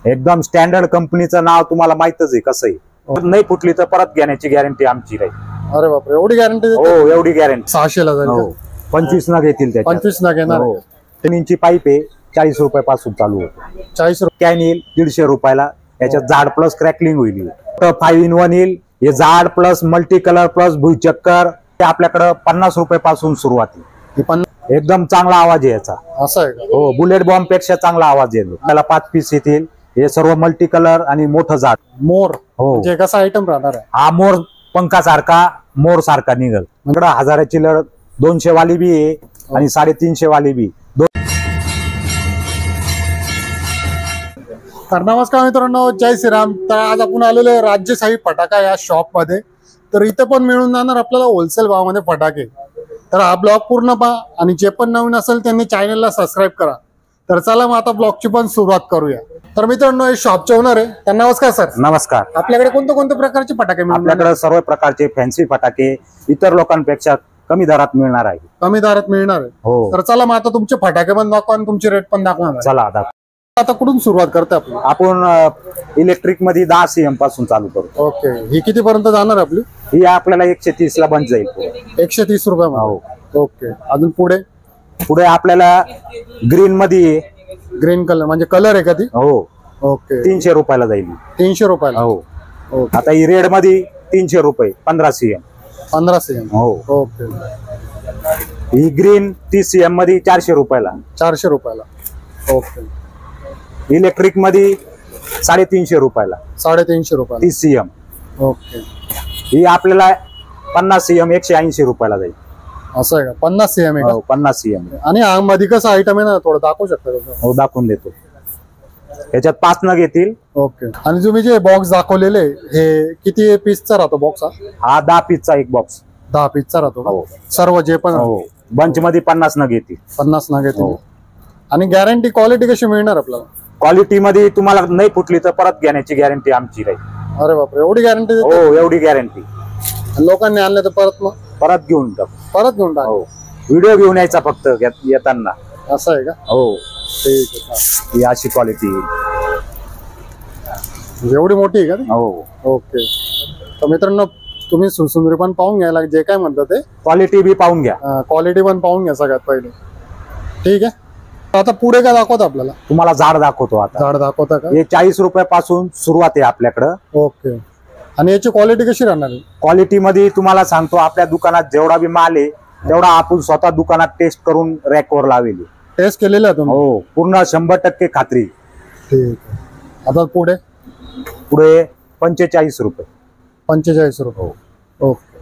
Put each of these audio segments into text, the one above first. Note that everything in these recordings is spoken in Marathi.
एकदम स्टँडर्ड कंपनीचं नाव तुम्हाला माहितच आहे कसं आहे. नाही फुटली तर परत घेण्याची गॅरंटी आमची राहील. अरे बापरे, एवढी गॅरंटी? हो, एवढी गॅरंटी. 600 ला जाईल. 25 नग येतील त्याच्यात. 25 नग येणार. 3 इंची पाईप आहे, 40 रुपयापासून चालू होतो. 40 रुपये. कॅन येईल 150 रुपयाला. याच्यात जाड प्लस क्रॅकलिंग होईल. 5 in 1 येईल. हे जाड प्लस मल्टी कलर प्लस भुईचक्कर ते आपल्याकडे 50 रुपयापासून सुरुवात आहे. एकदम चांगला आवाज आहे याचा. असं आहे का? हो, बुलेट बॉम्ब पेक्षा चांगला आवाज येतो. त्याला 5 पीस येतील. हे सर्व मल्टी कलर आणि मोठं जाड मोर. हो, म्हणजे कसा आयटम राहणार आहे हा? मोर पंखासारखा मोर सारखा निघल. इकडं 1000ची लढ 200 वाली बी आहे आणि 350 वाली बी. तर नमस्कार मित्रांनो, जय श्रीराम. तर आज आपण आलेलो आहे राज्यशाही फटाका या शॉप मध्ये. तर इथे पण मिळून जाणार आपल्याला होलसेल भावामध्ये फटाके. तर हा ब्लॉग पूर्ण पहा आणि जे पण नवीन असेल त्यांनी चॅनलला सबस्क्राईब करा. तर चला मग आता ब्लॉगची पण सुरुवात करूया. तर मित्रांनो, हे शॉपचे ओनर आहे. तर नमस्कार सर. नमस्कार. आपल्याकडे कोणत्या प्रकारचे फटाके मिळणार? आपल्याकडे सर्व प्रकारचे फॅन्सी फटाके इतर लोकांपेक्षा कमी दरात मिळणार आहे. कमी दरात मिळणार आहे. हो. तर चला मग आता तुमचे फटाके पण दाखवा आणि तुमचे रेट पण दाखवा. चला आता कुठून सुरुवात करते आपण इलेक्ट्रिक मध्ये 10 CM पासून चालू करतो. ओके. ही किती पर्यंत जाणार आपली? ही आपल्याला 130 ला बंद जाईल. 130 रुपये. हो. ओके. अजून पुढे आपल्याला ग्रीन मध्ये ग्रीन कलर म्हणजे कलर आहे का ती? हो. ओके. 300 रुपयाला जाईल. 300 रुपयाला. हो. आता ही रेड मध्ये 300 रुपये 15 CM. 15 CM. हो. ओके. ही ग्रीन 30 CM मध्ये 400 रुपयाला. 400 रुपयाला. ओके. इलेक्ट्रिक मध्ये 350 रुपयाला. 350 रुपयाला 30 CM. ओके. ही आपल्याला 50 CM 180 रुपयाला जाईल. असं आहे का? 50 CM आहे का? 50 CM. आणि मध्ये कसं आयटम आहे ना, थोडं दाखवू शकता? हो, दाखवून देतो. याच्यात 5 नग येतील. ओके. आणि तुम्ही जे बॉक्स दाखवलेले हे किती पीसचा राहतो बॉक्स? हा 10 पीसचा एक बॉक्स. 10 पीसचा राहतो का? हो. सर्व जे पण? हो. बंच मध्ये 50 नग येतील. 50 नग येतील. हो. आणि गॅरंटी क्वालिटी कशी मिळणार आपल्याला? क्वालिटी मध्ये तुम्हाला नाही फुटली तर परत घेण्याची गॅरंटी आमची राहील. अरे बापरे, एवढी गॅरंटी? हो, एवढी गॅरंटी. लोकांनी आणलं तर परत घेऊन टाक. घेऊन टाक. हो. व्हिडिओ घेऊन यायचा फक्त येताना. असं आहे का? हो. ठीक आहे. ही अशी क्वालिटी. एवढी मोठी आहे का? हो. ओके. तर मित्रांनो, तुम्ही सुंदरी पण पाहून घ्यायला जे काय म्हणतात ते क्वालिटी बी पाहून घ्या. क्वालिटी पण पाहून घ्या सगळ्यात पहिले. ठीक आहे. आता पुढे काय दाखवत आपल्याला? तुम्हाला झाड दाखवतो. आता झाड दाखवता का? हे 40 रुपयापासून सुरुवात आहे आपल्याकडं. ओके. आणि याची क्वालिटी कशी राहणार? क्वालिटी मध्ये तुम्हाला सांगतो, आपल्या दुकानात जेवढा बी माल आहे तेवढा आपण स्वतः दुकानात टेस्ट करून रॅकवर लावली. टेस्ट केलेला आहे तुम्ही? हो, पूर्ण 100% खात्री. ठीक आहे. आता पुढे 45 रुपये. 45 रुपये. ओके.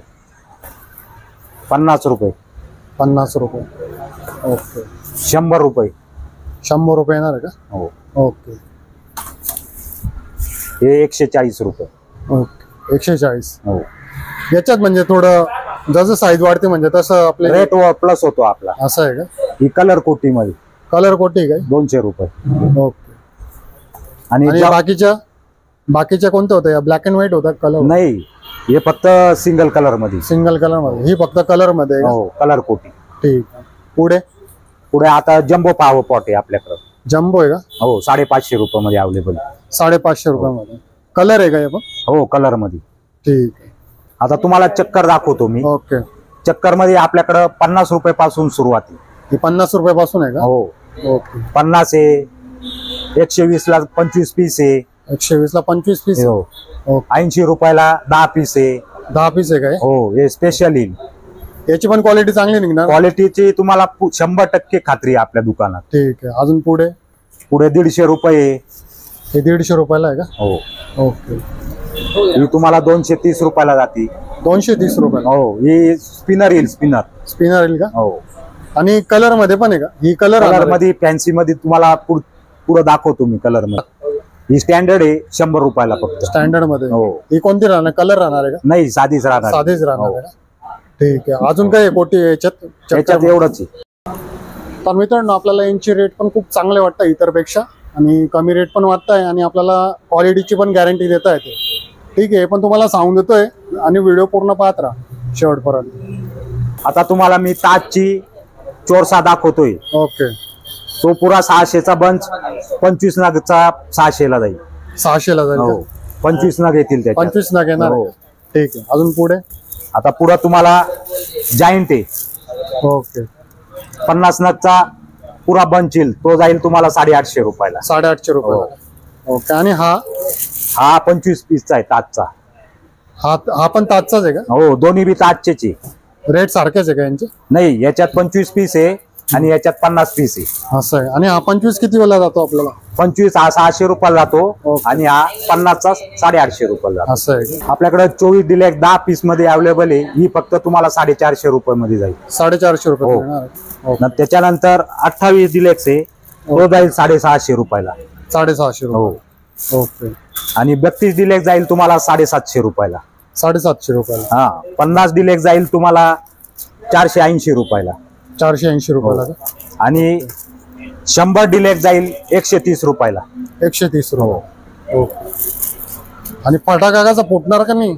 50 रुपये. 50 रुपये. ओके. 100 रुपये. 100 रुपये येणार आहे का? हो. ओके. हे 140 रुपये. ओके. 140. हो. याच्यात म्हणजे थोडं जसं साईज वाढते म्हणजे तसं आपले रेट प्लस होतो आपला. असं आहे का? ही कलर कोटी मध्ये. कलर कोटी काय? 200 रुपये. ओके. आणि बाकीच्या कोणत्या होत्या? या ब्लॅक अँड व्हाईट होता कलर? नाही, हे फक्त सिंगल कलर मध्ये. सिंगल कलर मध्ये. ही फक्त कलर मध्ये? हो, कलर कोटी. ठीक. पुढे आता जम्बो पावर पॉट आहे आपल्याकडे. जम्बो आहे का? हो, 550 रुपये मध्ये अवेलेबल. 550 रुपयामध्ये. कलर आहे का हे पण? हो, कलर मध्ये. ठीक आहे. आता तुम्हाला चक्कर दाखवतो मी. ओके. चक्कर मध्ये आपल्याकडे 50 रुपयापासून सुरुवात आहे. ही 50 रुपयापासून आहे का? हो. ओके. 50 आहे. 120 ला 25 पीस आहे. 120 ला 25 पीस? हो. ओके. 80 रुपयाला 10 पीस आहे. 10 पीस आहे काय? हो, हे स्पेशल येईल. याची पण क्वालिटी चांगली निघणार? क्वालिटीची तुम्हाला 100% खात्री आहे आपल्या दुकानात. ठीक आहे. अजून पुढे 150 रुपये. हे 150 रुपयाला आहे का? हो. ओके. ही तुम्हाला 230 रुपयाला जाते. 230 रुपयाला? हो. ही स्पिनर येईल. स्पिनर येईल का? हो. आणि कलर मध्ये पण आहे का? ही कलर मध्ये फॅन्सी मध्ये तुम्हाला पुढे दाखवतो मी. कलर मध्ये ही स्टँडर्ड आहे 100 रुपयाला फक्त. स्टँडर्ड मध्ये? हो. ही कोणती राहणार? कलर राहणार आहे का? नाही, साधीच राहणार. साधीच राहणार आहे का? ठीक आहे. अजून काय कोटी याच्यात? एवढंच. तर मित्रांनो, आपल्याला यांची रेट पण खूप चांगले वाटतं इतरपेक्षा आणि कमी रेट पण वाटतंय आणि आपल्याला क्वालिटीची पण गॅरंटी देता येते. ठीक आहे. पण तुम्हाला सांगून देतोय आणि व्हिडिओ पूर्ण पाहत राहा शेवटपर्यंत. आता तुम्हाला मी ताजची चोरसा दाखवतोय. ओके. तो पुरा 600चा बंच 25 नगचा 600ला जाईल. 600ला जाईल हो, का? 25 नग येतील त्याच्यात. 25 नग येणार आहे हो. का? ठीक आहे. अजून पुढे आता पुढं तुम्हाला जायंट आहे, ओके 50 नगचा पुरा बंच येईल, तो जाईल तुम्हाला 850 रुपयाला. 850 रुपये. ओके. आणि हा हा 25 पीसचा आहे ताजचा. हा पण ताजचाच आहे का? हो, दोन्ही बी ताजचेच आहे. रेट सारखेच आहे का यांचे? नाही, याच्यात 25 पीस आहे आणि याच्यात 50 पीस आहे. असं आहे. आणि हा 25 किती वेळेला जातो आपल्याला? 25 हा 600 रुपयाला जातो ओके. आणि हा 50चा 850 रुपयाला जातो. असं आहे का? आपल्याकडे 24 डिलेक्स 10 पीस मध्ये अवेलेबल आहे. ही फक्त तुम्हाला 450 रुपये मध्ये जाईल. 450 रुपये हो. येणार आहे. ओके. त्याच्यानंतर 28 डिलेक्स आहे, तो जाईल 650 रुपयाला. 650 हो. रुपये. ओके. आणि 32 डिलेक्स जाईल तुम्हाला 750 रुपयाला. 750 रुपयाला. हा, 50 डिलेक्स जाईल तुम्हाला 480 रुपयाला. 480 रुपयाला का? आणि 100 डिलेक्स जाईल 130 रुपयाला. 130 रुपये. ओके. आणि फटाका कसा फुटणार का नाही?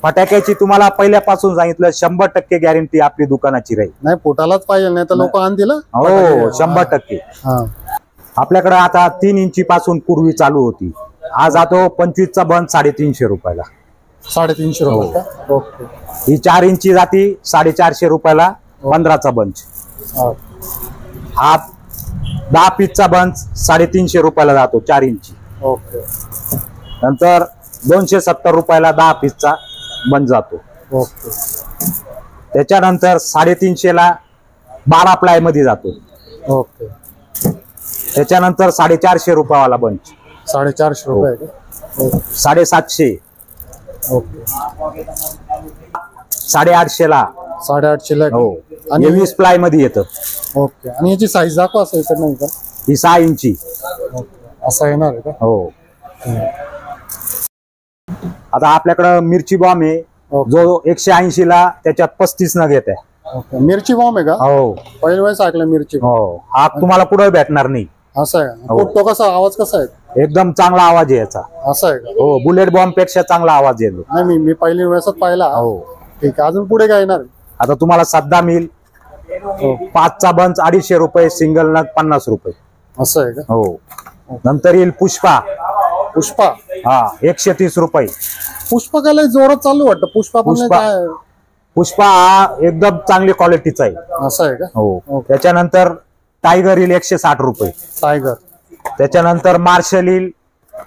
फटाक्याची तुम्हाला पहिल्यापासून सांगितलं 100% गॅरंटी आपली दुकानाची राहील. नाही, फुटालाच पाहिजे, नाही तर लोक आणतील. हो, 100%. हा. आपल्याकडे आता 3 इंची पासून पूर्वी चालू होती, आज जातो 25चा बंच 350 रुपयाला. 350 रुपये का? ओके. ही 4 इंची जाती 450 रुपयाला 15चा बंच. हा. हा 10 पीसचा बंच 350 रुपयाला जातो 4 इंची. ओके. नंतर 270 रुपयाला 10 पीसचा बंच जातो. ओके. त्याच्यानंतर 350ला 12 प्लाय मध्ये जातो. ओके. त्याच्यानंतर 450 रुपयावाला बंच. 450 रुपये का? ओके. 750. ओके. 850ला. 850 ला. हो. आणि आणि 20 प्लाय मध्ये येतं. ओके. आणि याची साईज दाखवा असं इकडे नाही का? ही 6 इंची. ओके. असं येणार आहे का? हो. आता आपल्याकडं मिरची बॉम्ब आहे, ओके. जो 180 ला त्याच्यात 35 नग येत आहे. ओके. मिरची बॉम्ब आहे का? हो. पहिल्या वेळेस ऐकलं मिरची बॉम्ब. हो, हा तुम्हाला पुढे भेटणार नाही. असं आहे का? हो. तो कसा आवाज कसा आहे? एकदम चांगला आवाज आहे याचा. असं आहे का? हो, बुलेट बॉम्ब पेक्षा चांगला आवाज येतो. नाही, मी पहिल्या वेळेसच पाहिला. हो. ठीक आहे. अजून पुढे काय येणार आहे? आता तुम्हाला सध्या मिळेल 5चा बंच 250 रुपये, सिंगल नग 50 रुपये. असं आहे का? हो. नंतर येईल पुष्पा. पुष्पा. हा 130 रुपये. पुष्पा काय जोरात चालू वाटतं? पुष्पा पण पुष्पा. काय? पुष्पा हा एकदम चांगली क्वालिटीचा आहे. असं आहे का? हो. ओके. त्याच्यानंतर टायगर येईल 160 रुपये. टायगर. त्याच्यानंतर मार्शल येईल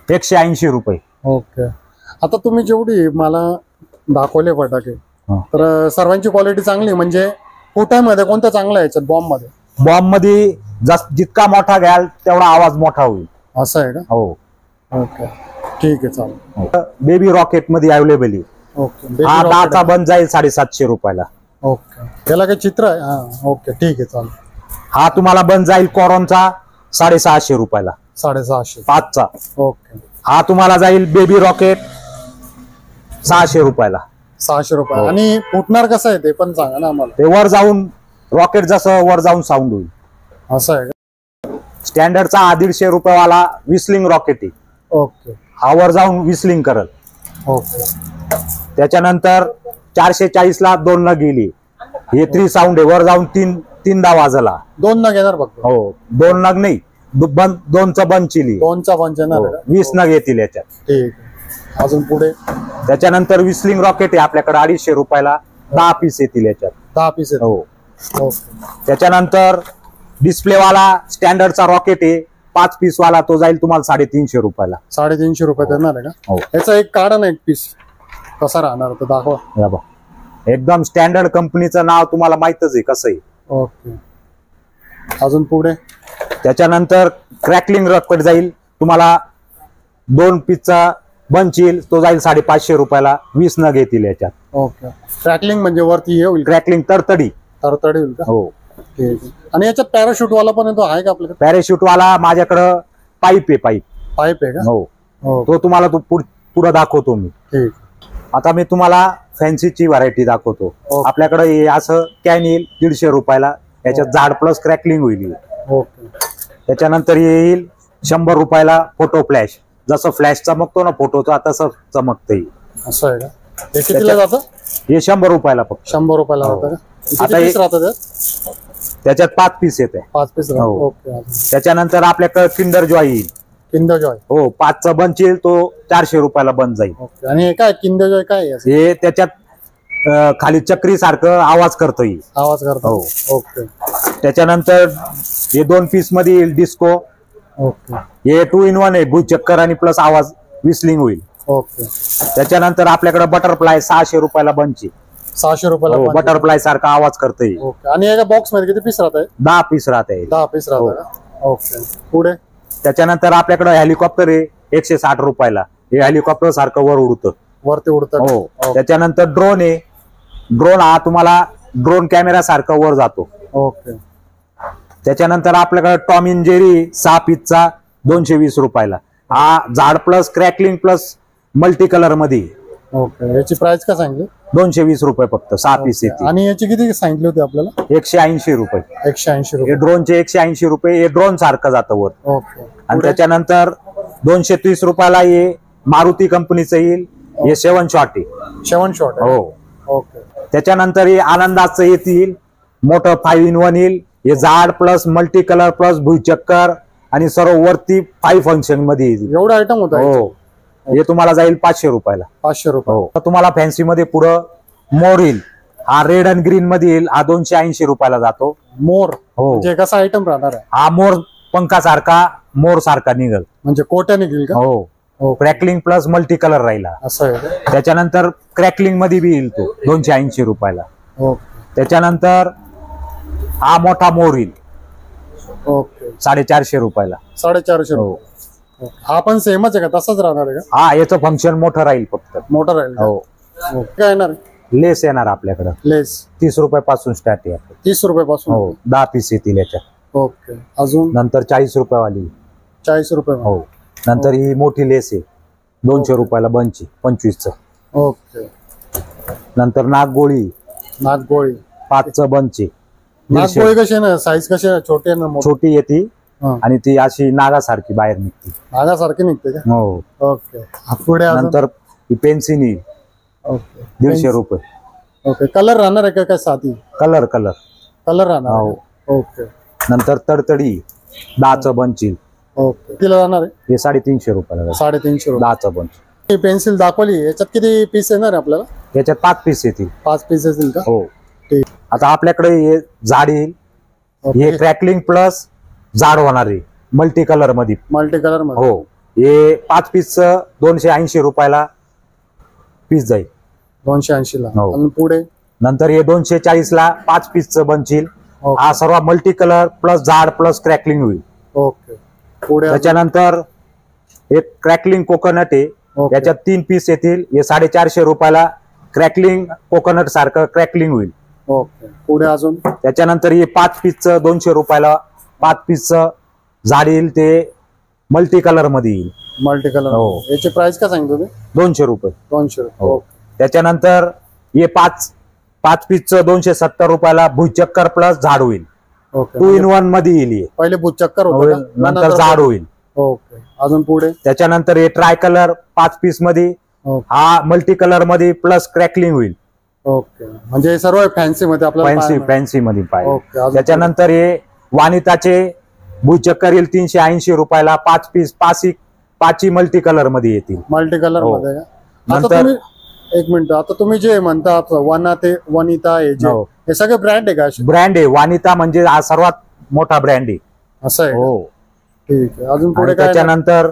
180 रुपये. ओके. आता तुम्ही जेवढी मला दाखवले फटाके, हा. तर सर्वांची क्वालिटी चांगली आहे. म्हणजे फुटामध्ये कोणतं चांगलं आहे याच्यात? बॉम्ब मध्ये? बॉम्ब मध्ये जितका मोठा घ्याल तेवढा आवाज मोठा होईल. असं आहे का? हो. ओके. ठीक आहे, चालेल. बेबी रॉकेट मध्ये अवेलेबल आहे. ओके. Baby हा rocket 10चा आहे. बंच जाईल 750 रुपयाला. ओके. त्याला काही चित्र आहे? हा. ओके. ठीक आहे, चालेल. हा तुम्हाला बंच जाईल कॉरनचा 650 रुपयाला. 650. 5चा. ओके. हा तुम्हाला जाईल बेबी रॉकेट 600 रुपयाला. 600 रुपये. हो. आणि फुटणार कसं आहे ते पण सांगा ना आम्हाला. ते वर जाऊन रॉकेट जसं वर जाऊन साऊंड होईल. असं आहे का? स्टँडर्डचा 150 रुपयावाला विस्लिंग रॉकेट आहे. ओके. हा वर जाऊन विस्लिंग करल. ओके. त्याच्यानंतर 440 ला 2 नग गेली. हे 3 साऊंड आहे, वर जाऊन तीनदा वाजला. 2 नग येणार फक्त? हो, 2 नग नाही, 2चा बंच येईल. 2चा बंच येणार आहे का? 20 नग येतील याच्यात. ठीक आहे. अजून पुढे? त्याच्यानंतर विस्लिंग रॉकेट आहे आपल्याकडे 250 रुपयाला 10 पीस येतील याच्यात. 10 पीस आहेत? हो. ओके. त्याच्यानंतर डिस्प्लेवाला स्टँडर्डचा रॉकेट आहे 5 पीस वाला, तो जाईल तुम्हाला 350 रुपयाला. 350 रुपये देणार आहे का? हो. याचा एक काढा ना, एक पीस कसा राहणार तर दाखवा. या बघ. एकदम स्टँडर्ड कंपनीचं नाव तुम्हाला माहितच आहे कसं आहे. ओके. अजून पुढे? त्याच्यानंतर क्रॅकलिंग रॉकेट जाईल तुम्हाला 2 पीसचा बंच येईल, तो जाईल 550 रुपयाला. 20 नग येतील याच्यात. ओके. क्रॅकलिंग म्हणजे वरती हे होईल? क्रॅकलिंग तरतडी. तरतडी होईल का? हो. ठीक आहे. आणि याच्यात पॅराशूट वाला पण येतो, आहे का आपल्याकडे? पॅराशूट वाला माझ्याकडं पाईप आहे. पाईप आहे का? हो. हो. तो तुम्हाला पुढे दाखवतो मी. ठीक. आता मी तुम्हाला फॅन्सीची व्हरायटी दाखवतो. ओके. आपल्याकडे हे असं कॅन येईल 150 रुपयाला. याच्यात जाड प्लस क्रॅकलिंग होईल. ओके. त्याच्यानंतर येईल 100 रुपयाला फोटो फ्लॅश. जसं फ्लॅश चमकतो ना फोटोचा, तसं चमकतं. असं आहे का? हे कितीला जातं? हे 100 रुपयाला फक्त. 100 रुपयाला जातं का? किती आता पीस राहतात त्यात? त्याच्यात 5 पीस येते. 5 पीस. हो. ओके. त्याच्यानंतर आपल्याकडे किंडर जॉय येईल. Kinder Joy. हो, 5चा बंच येईल, तो 400 रुपयाला बंच जाईल. ओके. आणि हे काय किंडर जॉय काय आहे? हे त्याच्यात खाली चक्री सारखं आवाज करतो येईल. आवाज करतो. हो. ओके. त्याच्यानंतर हे 2 पीस मध्ये येईल डिस्को. ओके. हे 2 in 1 आहे, भुजचक्कर आणि प्लस आवाज विस्लिंग होईल. ओके. त्याच्यानंतर आपल्याकडे बटरफ्लाय 600 रुपयाला बंच आहे. 600 रुपयाला बंच. बटरफ्लाय सारखा आवाज करता येईल. ओके. आणि एका बॉक्स मध्ये किती पीस राहत? 10 पीस राहते. 10 पीस राहतात का? ओके. पुढे त्याच्यानंतर आपल्याकडे हेलिकॉप्टर आहे 160 रुपयाला. हे हेलिकॉप्टर सारखं वर उडतं. वरती उडतं. हो. त्याच्यानंतर ड्रोन आहे. ड्रोन हा तुम्हाला ड्रोन कॅमेरा सारखा वर जातो. ओके. त्याच्यानंतर आपल्याकडे टॉम इन जेरी 6 पीसचा 220 रुपयाला. हा झाड plus crackling plus multi colour मध्ये. ओके. याची प्राइस काय सांगितली? 220 रुपये फक्त 6 पीस येते. आणि याची किती सांगितली होती आपल्याला? 180 रुपये. 180 हे रुपये. ड्रोनचे 180 रुपये. हे ड्रोन सारखं जातं वर. ओके. आणि त्याच्यानंतर 230 रुपयाला हे मारुती कंपनीचं येईल. हे 7 शॉट आहे. 7 शॉट. हो. ओके. त्याच्यानंतर हे आनंदाचं येतील मोठं 5 in 1 येईल. हे झाड प्लस मल्टी कलर प्लस भुईचक्कर आणि सर्व वरती 5 फंक्शन मध्ये येईल. एवढा आयटम होता? हो. हे तुम्हाला जाईल 500 रुपयाला. 500 रुपये. हो. तुम्हाला फॅन्सी मध्ये पुढं मोर येईल. हा रेड अँड ग्रीन मध्ये येईल. हा 280 रुपयाला जातो. मोर. हो. म्हणजे कसा आयटम राहणार आहे? हा मोर पंखासारखा मोर सारखा निघल. म्हणजे कोट्या निघेल का? हो. क्रॅकलिंग प्लस मल्टी कलर राहिला. असं आहे का? त्याच्यानंतर क्रॅकलिंग मध्ये बी येईल तो 280 रुपयाला. ओके. त्याच्यानंतर हा मोठा मोर येईल ओके. 450 रुपयाला. 450 हो. रुपये. हा पण सेमच आहे का? तसाच राहणार आहे का? हा, याचं फंक्शन मोठं राहील फक्त. मोठा राहील का? हो. ओके. काय येणार आहे? लेस येणार आपल्याकडं लेस 30 रुपयापासून स्टार्ट आहे. 30 रुपयापासून. हो. 10 पीस येतील याच्यात. ओके. अजून नंतर 40 रुपयावाली. 40 रुपये. हो. नंतर ही मोठी लेस आहे 200 रुपयाला बंच 25चं. ओके. नंतर नागगोळी नागगोळी 5चं बंच आहे. 150. नागगोळी कशी आहे ना? साईज कशी आहे? छोटी आहे ना मोठी? छोटी येते हा. आणि ती अशी नागासारखी बाहेर निघते. नागासारखी निघते का? हो. ओके. पुढे अजून? नंतर ही पेन्सिल येईल ओके. 150 रुपये. ओके. कलर राहणार आहे का? काय साधी कलर कलर राहणार आहे हो. का? ओके. नंतर तडतडी 10चं बंच येईल. ओके. किती राहणार आहे? हे 350 रुपयाला. 350 रुपये. 10चं बंच. ही पेन्सिल दाखवली, याच्यात किती पीस येणार आहे आपल्याला? याच्यात 5 पीस येतील. 5 पीस येतील का? हो. ठीक. आता आपल्याकडे हे झाड येईल. हे ओके. क्रॅकलिंग प्लस झाड होणार आहे मल्टी कलर मध्ये. मल्टी कलर मध्ये. हो. हे 5 पीसचं 280 रुपयाला पीस जाईल. 280 ला. हो. आणि पुढे नंतर हे 240 ला 5 पीसचं बंच येईल. ओके. हा सर्व मल्टी कलर प्लस झाड प्लस क्रॅकलिंग होईल. ओके. पुढे अजून? त्याच्यानंतर एक क्रॅकलिंग कोकोनट आहे. ओके. याच्यात 3 पीस येतील. हे 450 रुपयाला क्रॅकलिंग कोकोनट सारखं क्रॅकलिंग होईल. ओके. पुढे अजून? त्याच्यानंतर हे 5 पीसचं 200 रुपयाला 5 पीसचं झाड येईल. ते मल्टी कलर मध्ये येईल. Multi colour. हो. याची प्राइस काय सांगितलं तुम्ही? 200 रुपये. 200 रुपये. हो. ओके. त्याच्यानंतर हे 5 पीसचं 270 रुपयाला भुईचक्कर प्लस झाड होईल. ओके. 2 in 1 मध्ये येईल हे. पहिले बुचक्कर होतं का? नंतर झाड होईल. ओके. अजून पुढे? त्याच्यानंतर हे ट्राय कलर 5 पीस मध्ये. ओके. हा मल्टी कलर मध्ये प्लस क्रॅकलिंग होईल. ओके. म्हणजे हे सर्व फॅन्सी मध्ये आपल्याला फॅन्सी मध्ये पाहिजे. ओके. अजून त्याच्यानंतर हे वानिताचे भुईचक्कर येईल 380 रुपयाला 5 पीस. 5 मल्टी कलर मध्ये येतील. मल्टी कलर हो. मध्ये का? आता नंतर- तुम्ही एक मिनिट, आता तुम्ही जे म्हणता वनिता हे जे हो. हे सगळे ब्रँड आहे का असे? ब्रँड आहे. वानिता म्हणजे हा सर्वात मोठा ब्रँड आहे. असं आहे का? हो. ठीक आहे. अजून पुढे आणि काय? त्याच्यानंतर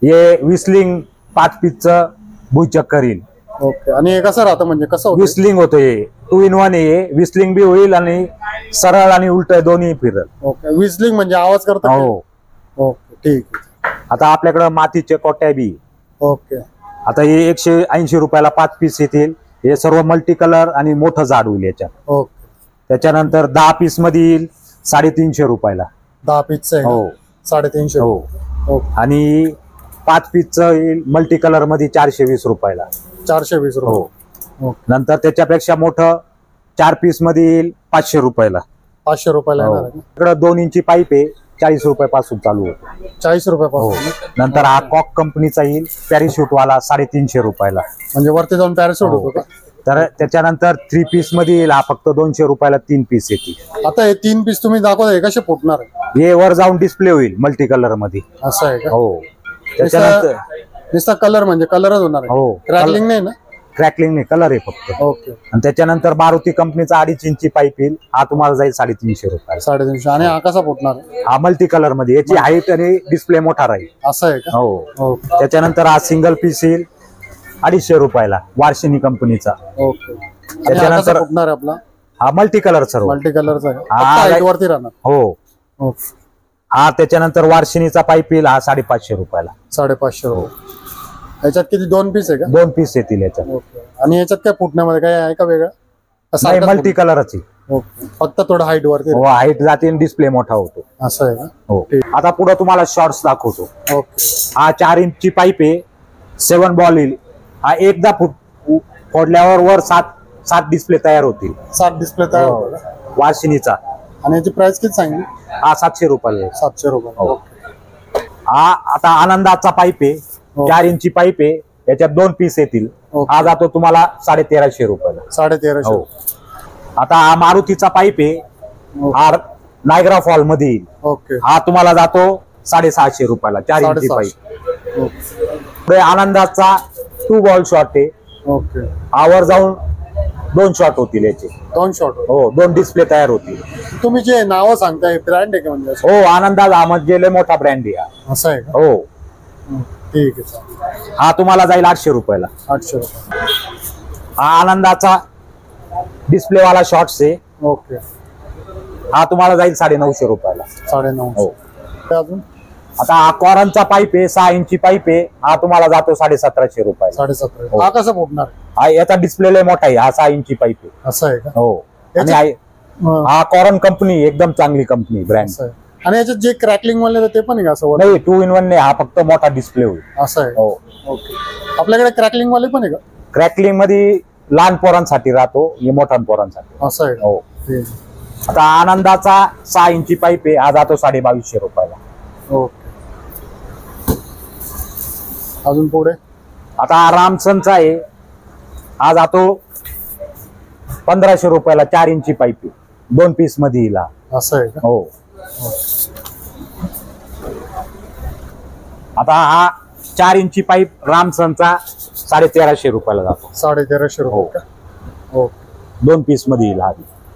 हे विस्लिंग 5 पीसचं भुईचक्कर येईल. ओके. आणि हे कसं राहतं, म्हणजे कसं होतं? विस्लिंग होतं हे 2 in 1 आहे. विस्लिंग बी होईल आणि सरळ आणि उलट दोन्ही फिरल. ओके. विस्लिंग म्हणजे आवाज करतं का? हो. ओके. ठीक आहे. आता आपल्याकडे मातीचे कोट्या बी. ओके. आता हे 180 रुपयाला 5 पीस येतील. हे सर्व मल्टी कलर आणि मोठं झाड होईल याच्यात. ओके. त्याच्यानंतर 10 पीस मध्ये येईल 350 रुपयाला. 10 पीसचं आहे? हो. 350. हो. ओके. आणि 5 पीसचं येईल मल्टी कलर मध्ये 420 रुपयाला. 420 हो. रुपये. ओके. नंतर त्याच्यापेक्षा मोठं 4 पीस मध्ये येईल 500 रुपयाला. 500 रुपयाला हो. येणार आहे का? इकडं 2 इंची पाईप आहे 40 रुपयापासून चालू होतो. 40 हो. रुपयापासून. नंतर हा कॉक कंपनीचा येईल पॅरिशूट वाला 350 रुपयाला. म्हणजे वरती जाऊन पॅराशूट हो. होतो का? तर त्याच्यानंतर 3 पीस मध्ये येईल हा फक्त 200 रुपयाला 3 पीस येतील. आता हे 3 पीस तुम्ही दाखवताय कसे फुटणार आहे? हे वर जाऊन डिस्प्ले होईल मल्टी कलर मध्ये. असं आहे का? हो. त्याच्यानंतर नुसता कलर म्हणजे कलरच होणार आहे? हो. क्रॅकलिंग नाही ना? क्रॅकलिंग नाही, कलर आहे फक्त. ओके. आणि त्याच्यानंतर मारुती कंपनीचा 2.5 इंची पाईप येईल, हा तुम्हाला जाईल 350 रुपयाला. 350. आणि हा कसा फुटणार आहे? हा मल्टी कलर मध्ये, याची हाईट आणि डिस्प्ले मोठा राहील. असं आहे का? हो. ओके. त्याच्यानंतर हा सिंगल पीस येईल 250 रुपयाला, वार्षिनी कंपनीचा. ओके. आणि हा त्याच्यानंतर कसा फुटणार आहे आपला? हा मल्टी कलर सर्व. मल्टी कलरचा आहे? हा, फक्त height वरती राहणार? हो. ओके. हा त्याच्यानंतर वार्षिनीचा पाईप येईल, हा 550 रुपयाला. 550 रुपये. याच्यात किती 2 पीस आहे का? 2 पीस येतील याच्यात. ओके. आणि याच्यात काय फुटण्यामध्ये काय आहे का वेगळं? असं नाही, आहे का मल्टी कलरच आहे. ओके. फक्त थोडं हाईट वरती हो, हाईट जाते आणि डिस्प्ले मोठा होतो. असं आहे का? हो. ठीक. आता पुढे तुम्हाला शॉर्ट्स दाखवतो. ओके. हा 4 इंचची पाईप आहे, 7 बॉल येईल. हा एकदा फोडल्यावर वर 7 डिस्प्ले तयार होतील. 7 डिस्प्ले तयार होतो का? वार्षिनीचा. आणि याची प्राइस किती सांगली? हा 700 रुपयाला आहे. 700 रुपये. हो. ओके. हा आता आनंदाचा पाईप आहे, हो. 4 इंची पाईप आहे, याच्यात 2 पीस येतील. ओके. हा जातो तुम्हाला 1350 रुपयाला. 1350. हो. आता हा मारुतीचा पाईप आहे, हा नायग्रा फॉल मध्ये येईल. ओके. हा तुम्हाला जातो 650 रुपयाला, 4 इंची 650. पाईप. ओके. पुढे आनंदाचा 2 बॉल शॉट आहे, ओके. हा वर जाऊन 2 शॉट होतील याचे. 2 शॉट. हो, 2 डिस्प्ले तयार होतील. तुम्ही जे नाव सांगताय ब्रँड आहे का म्हणजे असं? हो, आनंदाज हा म्हणजे लय मोठा ब्रँड आहे हा. असं आहे का? हो. ठीक आहे. चालेल. हा तुम्हाला जाईल 800 रुपयाला. 800 रुपये. हा आनंदाचा डिस्प्ले वाला शॉर्ट्स आहे, ओके. हा तुम्हाला जाईल 950 रुपयाला. 950. हो. अजून आता हा कॉरनचा पाईप आहे, 6 इंची पाईप आहे, हा तुम्हाला जातो 1750 रुपयाला. 1750. हो. हा कसा फुटणार? हा याचा डिस्प्ले लय मोठा आहे, हा 6 इंची पाईप आहे. असं आहे का? हो. आणि हं. हा कॉरन कंपनी एकदम चांगली कंपनी ब्रँड. असं आहे. आणि याच्यात जे क्रॅकलिंग वाले ते पण आहे का असं वर? नाही, 2 in 1 नाही, हा फक्त मोठा डिस्प्ले होईल. असं आहे. हो. ओके. आपल्याकडे क्रॅकलिंग वाले पण आहे का? क्रॅकलिंग मध्ये लहान पोरांसाठी राहतो, हे मोठ्या पोरांसाठी. असं आहे का? हो. ठीक. आता आनंदाचा 6 इंची पाईप आहे, हा जातो 2250 रुपयाला. ओके. अजून पुढे? आता हा रामसनचा आहे, हा जातो 1500 रुपयाला, 4 इंची पाईप आहे, 2 पीस मध्ये येईल हा. असं आहे का? हो. आता हा 4 इंची पाईप रामसनचा 1350 रुपयाला जातो. 1350 रुपये का? ओके. 2 पीस मध्ये येईल हा.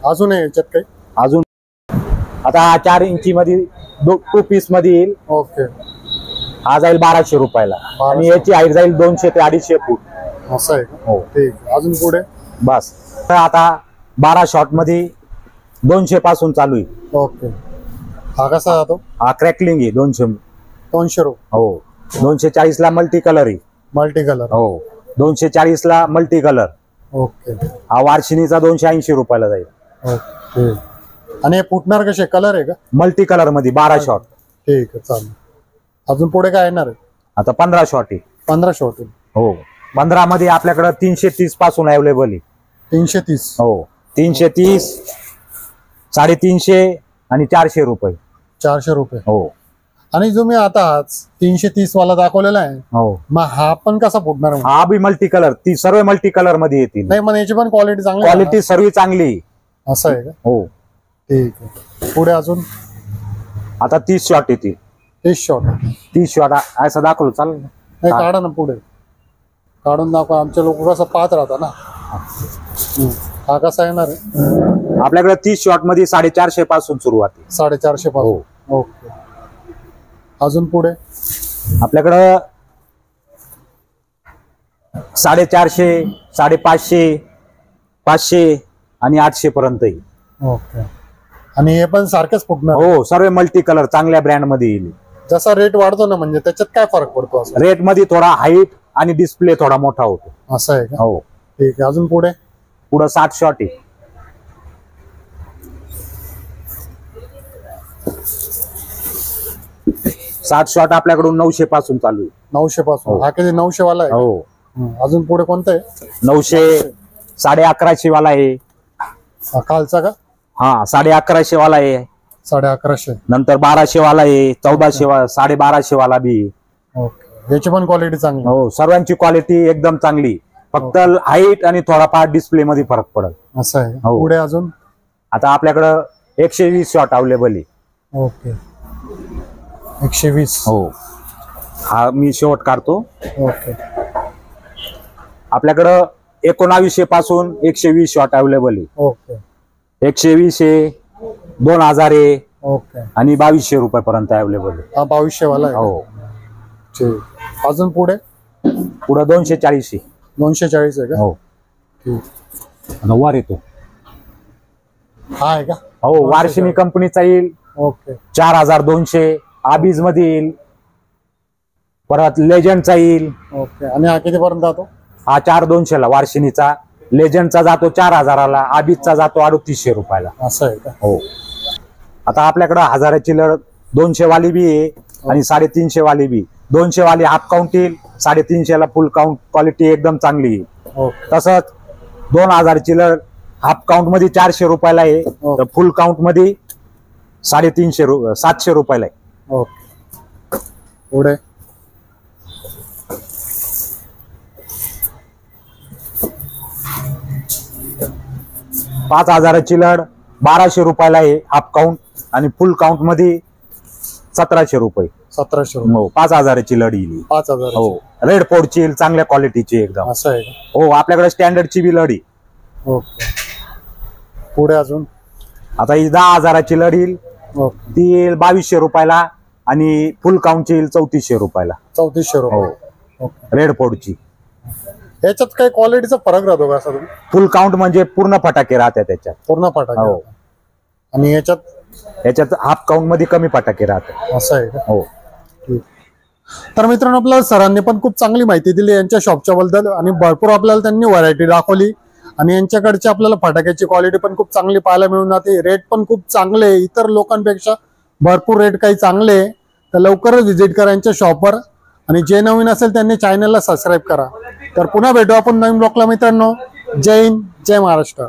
अजून आहे याच्यात काही? अजून आता हा 4 इंची मध्ये 2 पीस मध्ये येईल, ओके. हा जाईल 1200 रुपयाला. 1200. आणि याची हाईट जाईल 200 ते 250 फूट. असं आहे का? हो. ठीक. अजून पुढे? बस. तर आता 12 शॉट मध्ये 200 पासून चालू आहे. ओके. हा कसा जातो? हा क्रॅकलिंग आहे 200. 200 रुपये. हो. 240 ला मल्टी कलर आहे. Multi colour. हो. 240 ला मल्टी कलर. ओके. हा वार्षिनीचा 280 रुपयाला जाईल. ओके. आणि हे फुटणार कसे? कलर आहे का? मल्टी कलर मध्ये 12 शॉट. ठीक आहे. चालेल. अजून पुढे काय येणार आहे? आता 15 शॉट आहे. 15 शॉट. हो. 15 मध्ये आपल्याकडे 330 पासून अवेलेबल आहे. 330. हो. 330, 350 आणि 400 रुपये. 400 रुपये. हो. आणि जो मी आता 330 वाला दाखवलेला आहे, हो. मग हा पण कसा फुटणार? हा बी मल्टी कलर, ती सर्व मल्टी कलर मध्ये येतील. नाही, मग याची पण क्वालिटी चांगली आहे क्वालिटी सर्व चांगली आहे. ना? असं आहे का? हो. ठीक आहे. पुढे अजून? आता 30 शॉट येतील. 30 शॉट. 30 शॉट असं दाखवलं चालेल ना? नाही, काढा ना पुढे. काढून दाखवा, आमचे लोक कसं पाहत राहता ना. हा कसा येणार आहे? आपल्याकडे 30 शॉट मध्ये 450 पासून सुरुवात आहे. 450 पासून. ओके. अजून पुढे? आपल्याकडं 450, 550, 500 आणि 800 पर्यंत येईल. ओके. आणि हे पण सारखेच फुटणार? हो. सर्व मल्टी कलर चांगल्या ब्रँड मध्ये येईल. जसा रेट वाढतो ना, म्हणजे त्याच्यात काय फरक पडतो असं? रेट मध्ये थोडा हाईट आणि डिस्प्ले थोडा मोठा होतो. असं आहे का? हो. ठीक आहे. अजून पुढे? पुढं 60 शॉट आहे. 60 शॉट आपल्याकडून 900 पासून चालू आहे. 900 पासून. हो. हा किती? 900 वाला आहे? हो. अजून पुढे कोणतं आहे? 900, 1150 वाला आहे. हा खालचा का? हा 1150 वाला आहे. 1150. नंतर 1200 वाला आहे, 1400 वाला, 1250 वाला बी. ओके. याची पण क्वालिटी चांगली? हो. सर्वांची क्वालिटी एकदम चांगली. फक्त हाईट आणि थोडाफार डिस्प्ले मध्ये फरक पडेल. असं आहे. हो. पुढे अजून आता आपल्याकडं 120 शॉट अवेलेबल आहे. ओके 120. हो, हा मी शेवट काढतो. ओके आपल्याकडं 1900 पासून 120 शॉट अवेलेबल आहे. ओके 120 आहे, 2000 आहे ओके. आणि 2200 रुपयापर्यंत अवेलेबल आहे. हा 2200 वाला आहे. हो. ठीक. अजून पुढे पुढं 240 आहे. 240 आहे का? हो. ठीक. आणि वर येतो. हा आहे का? हो, वार्षिणी कंपनीचा येईल ओके 4200. आबीज मध्ये येईल, परत लेजंडचा येईल. ओके. आणि हा किती पर्यंत जातो? हा 4200 ला वार्षिणीचा. लेजंडचा जातो 4000 ला. आबीजचा जातो 3800 रुपयाला. असं आहे का? हो. आता आपल्याकडे 1000ची लढ 200 वाली बी आहे आणि 350 वाली बी. 200 वाली हाफ काउंट येईल, 350 ला फुल काउंट. क्वालिटी एकदम चांगली आहे. ओके तसंच 2000ची लढ हाफ काउंट मध्ये 400 रुपयाला आहे, तर फुल काउंट मध्ये 750 रुपयाला आहे. ओके. पुढे 5000ची लढ 1200 रुपयाला आहे हाफ काउंट आणि फुल काउंट मध्ये 1700 रुपये. 1700. हो, 5000ची लढ येईल. 5000. हो, रेड पोर्टची येईल, चांगल्या क्वालिटीची एकदम. असं आहे का? हो, आपल्याकडे स्टँडर्डची बी लढ आहे. ओके. पुढे अजून आता ही 10,000ची लढ येईल, ओके ती येईल 2200 रुपयाला आणि फुल काउंटची येईल 3400 रुपयाला. 3400 रुपये. हो, ओके. रेड पोर्टची. याच्यात काही क्वालिटीचा फरक राहतो का असा तुम्ही? फुल काउंट म्हणजे पूर्ण फटाके राहतात त्याच्यात. पूर्ण फटाके हो. राहतात. आणि याच्यात हाफ काउंट मध्ये कमी फटाके राहतात. असं आहे का? हो. ठीक. तर मित्रांनो, आपल्याला सरांनी पण खूप चांगली माहिती दिली यांच्या शॉपच्या बद्दल आणि भरपूर आपल्याला त्यांनी व्हरायटी दाखवली आणि यांच्याकडची आपल्याला फटाक्याची क्वालिटी पण खूप चांगली पाहायला मिळून जाते. रेट पण खूप चांगले आहे, इतर लोकांपेक्षा भरपूर रेट काही चांगले आहे. तर लवकरच व्हिजिट करा यांच्या शॉपवर आणि जे नवीन असेल त्यांनी चॅनलला सबस्क्राईब करा. तर पुन्हा भेटू आपण नवीन ब्लॉगला मित्रांनो. जय हिंद, जय महाराष्ट्र.